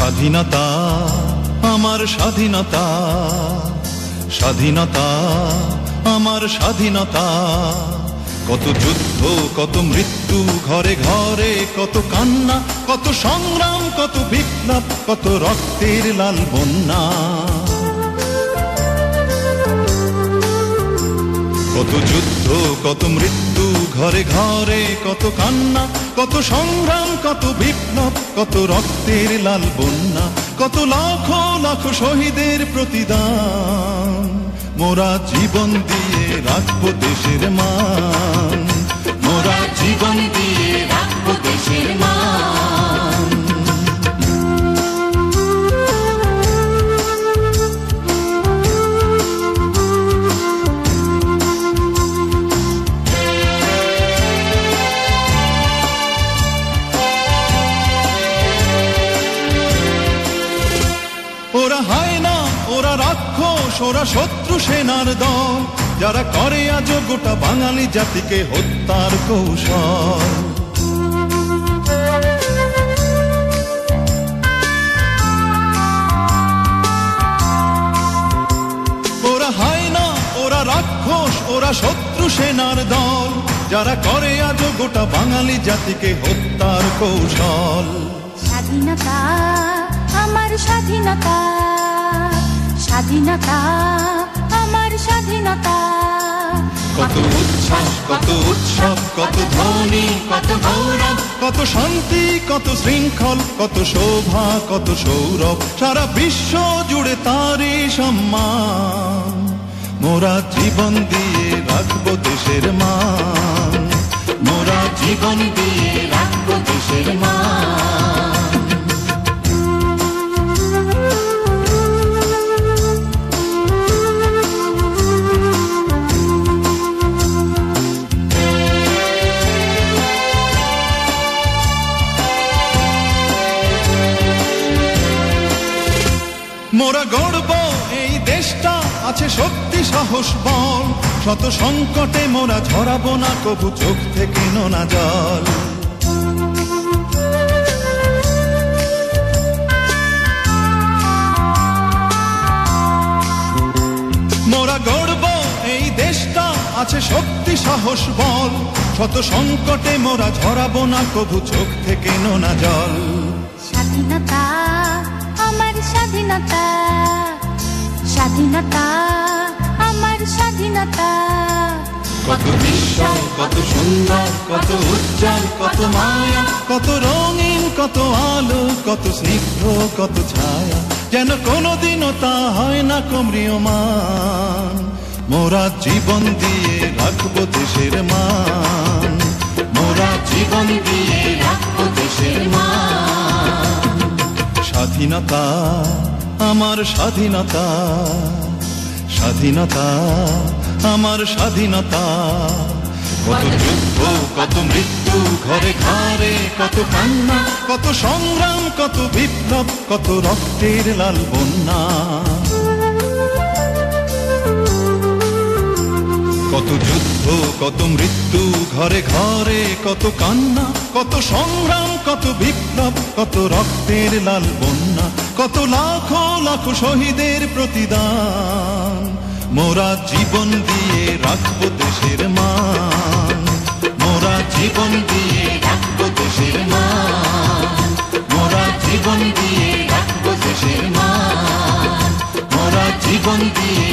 স্বাধীনতা আমার স্বাধীনতা, স্বাধীনতা আমার স্বাধীনতা। কত যুদ্ধ কত মৃত্যু ঘরে ঘরে, কত কান্না কত সংগ্রাম, কত বিপ্লব কত রক্তের লাল বন্যা। কত যুদ্ধ কত মৃত্যু ঘরে ঘরে, কত কান্না কত সংগ্রাম, কত বিপ্লব কত রক্তের লাল বন্যা। কত লাখ লাখ শহীদের প্রতিদান, মোরা জীবন দিয়ে রাখবো দেশের মান, মোরা জীবন দিয়ে রাখবো দেশের মান। ওরা হয় না ওরা রাক্ষস, ওরা শত্রু সেনার দল, যারা করে আজ গোটা বাঙালি জাতিকে হত্যার কৌশল। ওরা হয় না ওরা রাক্ষস, ওরা শত্রু সেনার দল, যারা করে আজ গোটা বাঙালি জাতিকে হত্যার কৌশল। স্বাধীনতা আমার স্বাধীনতা, স্বাধীনতা আমার স্বাধীনতা। কত উচ্ছ্বাস কত উৎসব কত ধ্বনি কত গৌরব, কত শান্তি কত শৃঙ্খল, কত শোভা কত সৌরভ, সারা বিশ্ব জুড়ে তারই সম্মান। মোরা জীবন দিয়ে রাখবো দেশের মান, মোরা জীবন দিয়ে রাখবো দেশের মান। মোরা গর্ব এই দেশটা আছে শক্তি সাহস বল, শত সংকটে মোরা ঝরাবো না কবু চোখ থেকে নোনা জল। মোরা গর্ব এই দেশটা আছে শক্তি সাহস বল, শত সংকটে মোরা ঝরাবো না কবু চোখ থেকে নোনা জল। স্বাধীনতা আমার স্বাধীনতা, স্বাধীনতা আমার স্বাধীনতা। কত বিস্ময় কত সুন্দর কত উজ্জ্বল কত মায়া, কত রঙিন কত আলো কত স্নিগ্ধ কত ছায়া, যেন কোনোদিনও তা হয় না কম্রিয়মান। মোরা জীবন দিয়ে রাখবো দেশের মান, মোরা জীবন দিয়ে রাখবো দেশের মান। স্বাধীনতা আমার স্বাধীনতা, স্বাধীনতা আমার স্বাধীনতা। কত যুদ্ধ কত মৃত্যু ঘরে ঘরে, কত কান্না কত সংগ্রাম কত বিপ্লব কত রক্তের লাল বন্যা। কত যুদ্ধ কত মৃত্যু ঘরে ঘরে, কত কান্না কত সংগ্রাম কত বিপ্লব কত রক্তের লাল বন্যা। কত লাখ লাখ শহীদের প্রতিদান, মোরা জীবন দিয়ে রাখবো দেশের মান, মোরা জীবন দিয়ে রাখবো দেশের মান, মোরা জীবন দিয়ে রাখবো দেশের মান, মোরা জীবন দিয়ে